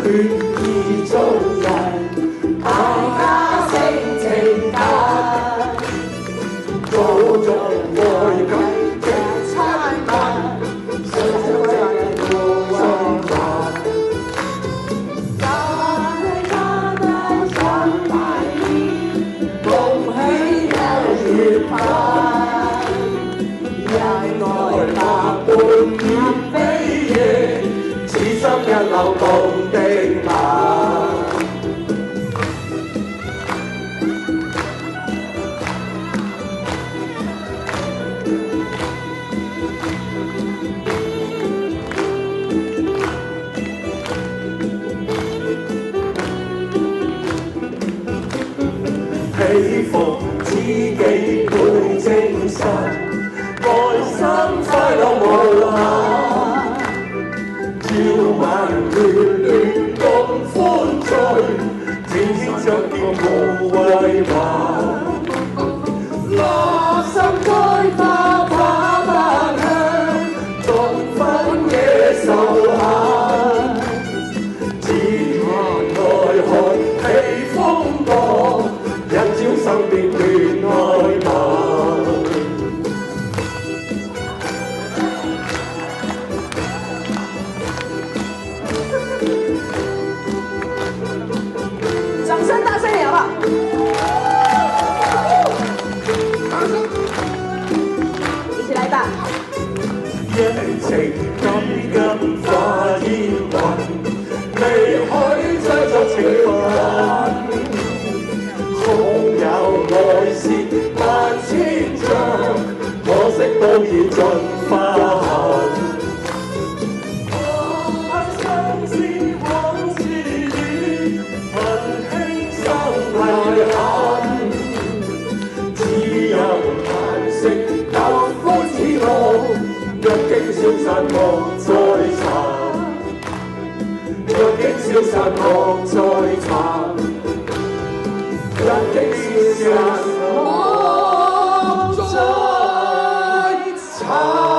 意中人，大家性情近，祖宗愛緊極親密，想想真人無心煩。大大想大意，共喜有月盼，人來百般熱飛夜，此心一流動的馬。喜福知己倍精神，內心快樂無限。照晚暖暖共歡聚，天天相見無畏患。樂心開花花瓣香，縱分野受限。自然內海起風波，一朝生變亂愛吧。掌聲大聲點好不好？一起來吧。一情感化煙雲，未許再作情分。空有愛是萬千丈，可惜都已盡花痕。我相思往事遠，恨輕生太狠。只有嘆息舊歡似夢，若經消散莫再尋。若經消散莫再尋。若經消散莫再尋。